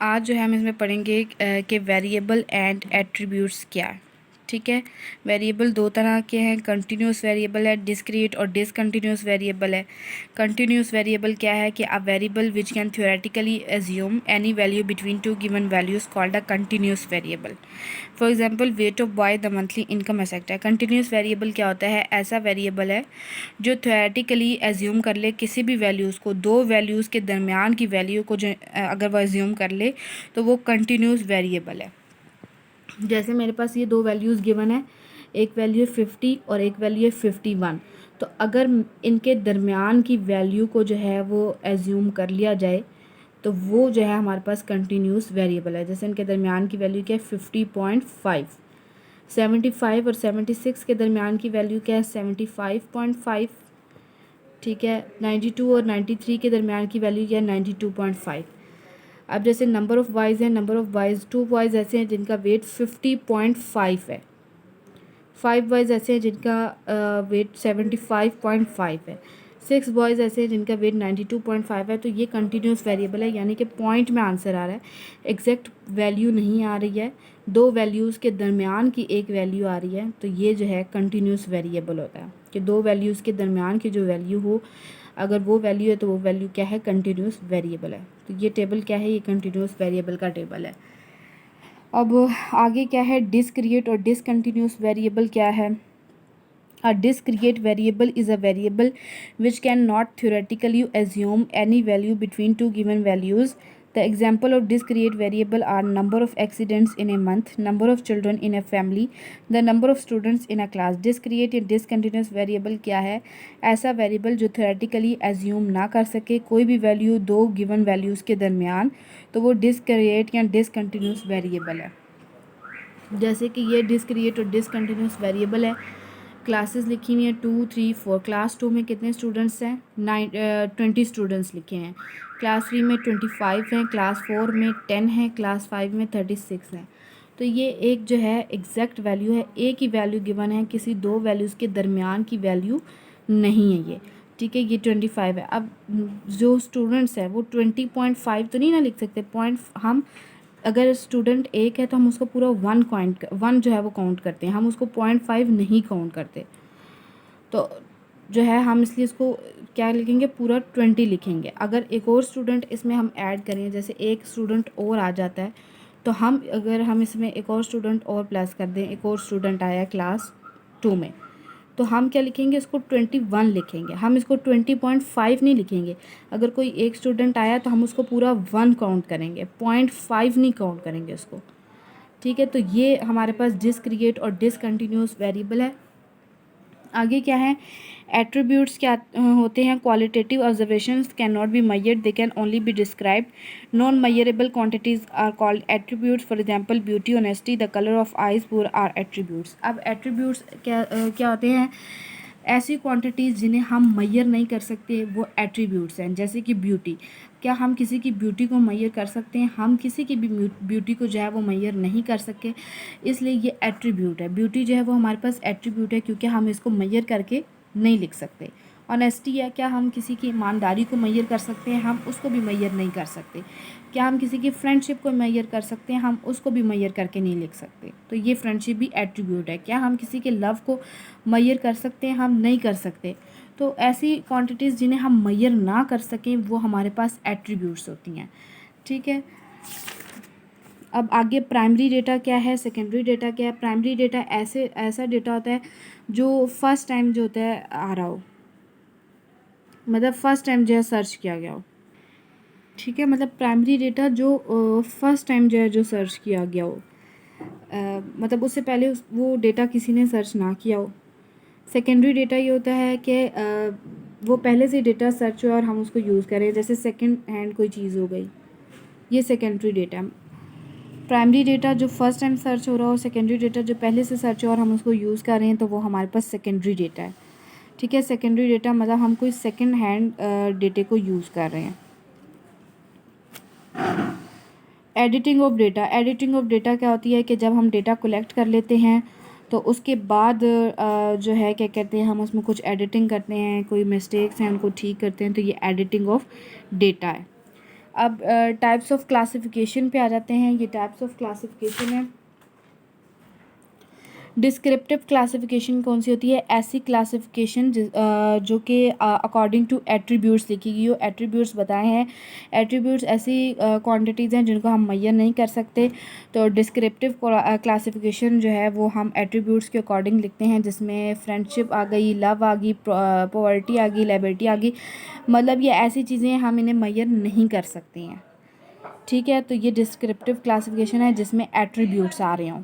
आज जो है हम इसमें पढ़ेंगे कि वेरिएबल एंड एट्रीब्यूट्स क्या है। ठीक है, वेरिएबल दो तरह के हैं, कंटिन्यूस वेरिएबल है, डिस्क्रीट और डिसकंटिन्यूस वेरिएबल है। कंटिन्यूस वेरिएबल क्या है कि a variable which can theoretically assume any value between two given values called a continuous variable. For example weight of boy the monthly income etcetera. Continuous variable क्या होता है? ऐसा variable है जो थ्योरेटिकली एज्यूम कर ले किसी भी वैल्यूज़ को, दो वैल्यूज़ के दरमियान की वैल्यू को जो अगर वो एज्यूम कर ले तो वो कंटिन्यूस वेरिएबल है। जैसे मेरे पास ये दो वैल्यूज़ गिवन है, एक वैल्यू है 50 और एक वैल्यू है 51। तो अगर इनके दरमियान की वैल्यू को जो है वो एज्यूम कर लिया जाए तो वो जो है हमारे पास कंटिन्यूस वेरिएबल है। जैसे इनके दरमियान की वैल्यू क्या है? 50.5। 75 और 76 के दरमियान की वैल्यू क्या है? 75.5। ठीक है, 92 और 93 के दरमियान की वैल्यू क्या है? 92.5। अब जैसे नंबर ऑफ़ बॉयज़ हैं, नंबर ऑफ़ बॉयज़, 2 बॉयज़ ऐसे हैं जिनका वेट 50.5 है, 5 बॉयज़ ऐसे हैं जिनका वेट 75.5 है, 6 बॉयज़ ऐसे हैं जिनका वेट 92.5 है। तो ये कंटिन्यूस वेरिएबल है, यानी कि पॉइंट में आंसर आ रहा है, एग्जैक्ट वैल्यू नहीं आ रही है, दो वैल्यूज़ के दरमियान की एक वैल्यू आ रही है। तो ये जो है कंटिन्यूस वेरिएबल होता है कि दो वैल्यूज़ के दरमियान की जो वैल्यू हो, अगर वो वैल्यू है तो वो वैल्यू क्या है? कंटिन्यूस वेरिएबल है। तो ये टेबल क्या है? ये कंटिन्यूस वेरिएबल का टेबल है। अब आगे क्या है? डिस्क्रिएट और डिसकंटिन्यूस वेरिएबल क्या है? A discrete variable is a variable which cannot theoretically assume any value between two given values. The example of discrete variable are number of accidents in a month, number of children in a family, the number of students in a class. Discrete या discontinuous variable क्या है? ऐसा variable जो theoretically assume ना कर सके कोई भी value दो given values के दरमियान, तो वो discrete या discontinuous variable है। जैसे कि ये डिस्क्रिएट और डिसकंटिन्यूस वेरिएबल है। क्लासेस लिखी हुई हैं 2, 3, 4। क्लास 2 में कितने स्टूडेंट्स हैं? 20 स्टूडेंट्स लिखे हैं। क्लास 3 में 25 हैं, क्लास 4 में 10 हैं, क्लास 5 में 36 हैं। तो ये एक जो है एग्जैक्ट वैल्यू है, एक ही वैल्यू गिवन है, किसी दो वैल्यूज़ के दरमियान की वैल्यू नहीं है ये। ठीक है, ये 25 है। अब जो स्टूडेंट्स है वो 20.5 तो नहीं ना लिख सकते, पॉइंट हम अगर स्टूडेंट एक है तो हम उसको पूरा 1 जो है वो काउंट करते हैं, हम उसको 0.5 नहीं काउंट करते। तो जो है हम इसलिए इसको क्या लिखेंगे? पूरा 20 लिखेंगे। अगर एक और स्टूडेंट इसमें हम ऐड करें, जैसे एक स्टूडेंट और आ जाता है, तो अगर हम इसमें एक और स्टूडेंट और प्लस कर दें, एक और स्टूडेंट आया क्लास 2 में, तो हम क्या लिखेंगे? इसको 21 लिखेंगे, हम इसको 20.5 नहीं लिखेंगे। अगर कोई एक स्टूडेंट आया तो हम उसको पूरा 1 काउंट करेंगे, 0.5 नहीं काउंट करेंगे उसको। ठीक है, तो ये हमारे पास डिस्क्रिएट और डिसकंटिन्यूस वेरिएबल है। आगे क्या है? एट्रीब्यूट्स क्या होते हैं? Qualitative observations can not be measured, they can only be described. Non measurable quantities are called attributes. For example beauty, honesty, the colour of eyes, poor are attributes. अब attributes क्या होते हैं? ऐसी क्वांटिटीज़ जिन्हें हम मेजर नहीं कर सकते वो एट्रीब्यूट्स हैं। जैसे कि ब्यूटी, क्या हम किसी की ब्यूटी को मेजर कर सकते हैं? हम किसी की भी ब्यूटी को जो है वो मेजर नहीं कर सकते, इसलिए ये एट्रीब्यूट है। ब्यूटी जो है वो हमारे पास एट्रीब्यूट है क्योंकि हम इसको मेजर करके नहीं लिख सकते। ऑनेस्टी है, क्या हम किसी की ईमानदारी को मेजर कर सकते हैं? हम उसको भी मेजर नहीं कर सकते। क्या हम किसी की फ्रेंडशिप को मेजर कर सकते हैं? हम उसको भी मेजर करके नहीं लिख सकते। तो ये फ्रेंडशिप भी एट्रीब्यूट है। क्या हम किसी के लव को मेजर कर सकते हैं? हम नहीं कर सकते। तो ऐसी क्वांटिटीज़ जिन्हें हम मेजर ना कर सकें वो हमारे पास एट्रीब्यूट्स होती हैं। ठीक है, अब आगे प्राइमरी डेटा क्या है, सेकेंडरी डेटा क्या है? प्राइमरी डेटा ऐसा डेटा होता है जो फर्स्ट टाइम जो होता है आ रहा हो, मतलब फर्स्ट टाइम जो है सर्च किया गया हो। ठीक है, मतलब प्राइमरी डेटा जो फर्स्ट टाइम जो है जो सर्च किया गया हो, मतलब उससे पहले वो डेटा किसी ने सर्च ना किया हो। सेकेंडरी डेटा ये होता है कि वो पहले से डेटा सर्च हुआ और हम उसको यूज़ करें, जैसे सेकंड हैंड कोई चीज़ हो गई, ये सेकेंडरी डेटा। प्राइमरी डेटा जो फर्स्ट टाइम सर्च हो रहा हो, सेकेंडरी डेटा जो पहले से सर्च हो और हम उसको यूज़ कर रहे हैं, तो वो हमारे पास सेकेंडरी डेटा है। ठीक है, सेकेंडरी डेटा मतलब हम कोई सेकेंड हैंड डेटे को यूज़ कर रहे हैं। Editing of data, editing of data क्या होती है कि जब हम डेटा कलेक्ट कर लेते हैं तो उसके बाद जो है क्या कहते हैं, हम उसमें कुछ एडिटिंग करते हैं, कोई मिस्टेक्स हैं उनको ठीक करते हैं, तो ये एडिटिंग ऑफ डेटा है। अब टाइप्स ऑफ क्लासिफिकेशन पे आ जाते हैं। ये टाइप्स ऑफ क्लासिफिकेशन है। डिस्क्रिप्टिव क्लासिफिकेशन कौन सी होती है? ऐसी क्लासिफिकेशन जो कि अकॉर्डिंग टू एट्रीब्यूट्स लिखी गई हो। एट्रीब्यूट्स बताए हैं। एट्रीब्यूट्स ऐसी क्वांटिटीज़ हैं जिनको हम मेजर नहीं कर सकते। तो डिस्क्रिप्टिव क्लासिफिकेशन जो है वो हम एट्रीब्यूट्स के अकॉर्डिंग लिखते हैं, जिसमें फ्रेंडशिप आ गई, लव आ गई, पॉवर्टी आ गई, लायबिलिटी आ गई। मतलब ये ऐसी चीज़ें हम इन्हें मेजर नहीं कर सकते हैं। ठीक है, तो ये डिस्क्रिप्टिव क्लासिफिकेशन है जिसमें एट्रीब्यूट्स आ रहे हों।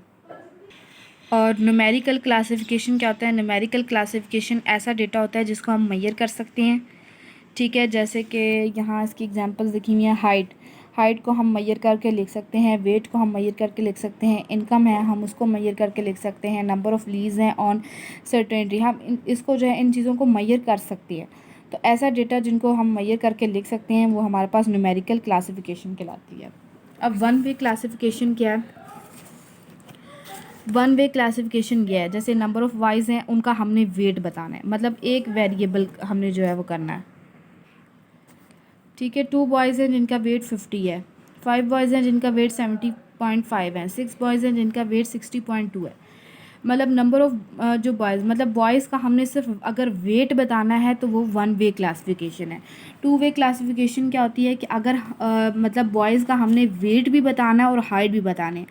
और न्यूमेरिकल क्लासिफिकेशन क्या होता है? न्यूमेरिकल क्लासिफिकेशन ऐसा डेटा होता है जिसको हम मेजर कर सकते हैं। ठीक है, जैसे कि यहाँ इसकी एग्जांपल्स लिखी हुई हैं। हाइट को हम मेजर करके लिख सकते हैं। वेट को हम मेजर करके लिख सकते हैं। इनकम है, हम उसको मेजर करके लिख सकते हैं। नंबर ऑफ़ लीव्स हैं ऑन सर्टेनिटी, हम इसको जो है इन चीज़ों को मेजर कर सकते हैं। तो ऐसा डेटा जिनको हम मेजर करके लिख सकते हैं वो हमारे पास न्यूमेरिकल क्लासिफिकेशन कहलाती है। अब वन वे क्लासिफिकेशन क्या है? वन वे क्लासिफिकेशन ये है, जैसे नंबर ऑफ़ वाइज हैं उनका हमने वेट बताना है, मतलब एक वेरिएबल हमने जो है वो करना है। ठीक है, 2 बॉयज़ हैं जिनका वेट 50 है, 5 बॉयज़ हैं जिनका वेट 70.5 है, 6 बॉयज़ हैं जिनका वेट 60.2 है। मतलब नंबर ऑफ़ जो बॉयज़, मतलब बॉयज़ का हमने सिर्फ अगर वेट बताना है तो वो वन वे क्लासिफिकेशन है। टू वे क्लासिफिकेशन क्या होती है कि अगर मतलब बॉयज़ का हमने वेट भी बताना है और हाइट भी बताने हैं,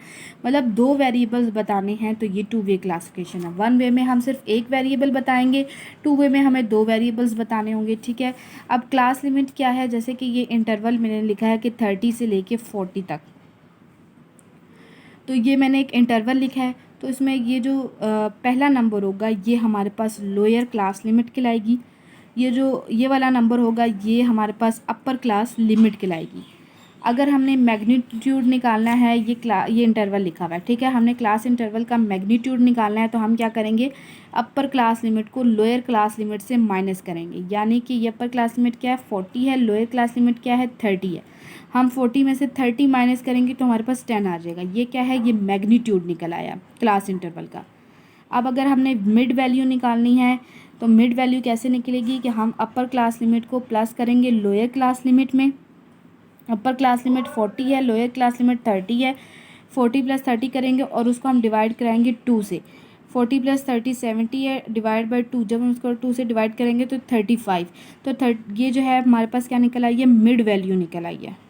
मतलब 2 वेरिएबल्स बताने हैं, तो ये टू वे क्लासिफिकेशन है। वन वे में हम सिर्फ एक वेरिएबल बताएंगे, टू वे में हमें 2 वेरिएबल्स बताने होंगे। ठीक है, अब क्लास लिमिट क्या है? जैसे कि ये इंटरवल मैंने लिखा है कि 30 से लेके 40 तक, तो ये मैंने एक इंटरवल लिखा है। तो इसमें ये जो पहला नंबर होगा ये हमारे पास लोअर क्लास लिमिट कहलाएगी। ये वाला नंबर होगा ये हमारे पास अपर क्लास लिमिट कहलाएगी। अगर हमने मैग्नीट्यूड निकालना है, ये इंटरवल लिखा हुआ है। ठीक है, हमने क्लास इंटरवल का मैग्नीट्यूड निकालना है, तो हम क्या करेंगे? अपर क्लास लिमिट को लोअर क्लास लिमिट से माइनस करेंगे। यानी कि ये अपर क्लास लिमिट क्या है? 40 है, लोअर क्लास लिमिट क्या है? 30 है। हम 40 में से 30 माइनस करेंगे तो हमारे पास 10 आ जाएगा। ये क्या है? ये मैग्नीट्यूड निकल आया क्लास इंटरवल का। अब अगर हमने मिड वैल्यू निकालनी है तो मिड वैल्यू कैसे निकलेगी कि हम अपर क्लास लिमिट को प्लस करेंगे लोअर क्लास लिमिट में। अपर क्लास लिमिट 40 है, लोअर क्लास लिमिट 30 है। 40 प्लस 30 करेंगे और उसको हम डिवाइड कराएंगे 2 से। 40 प्लस 30 70 है, डिवाइड बाई 2, जब हम उसको 2 से डिवाइड करेंगे तो 35। तो ये जो है हमारे पास क्या निकल आई है? मिड वैल्यू निकल आई है।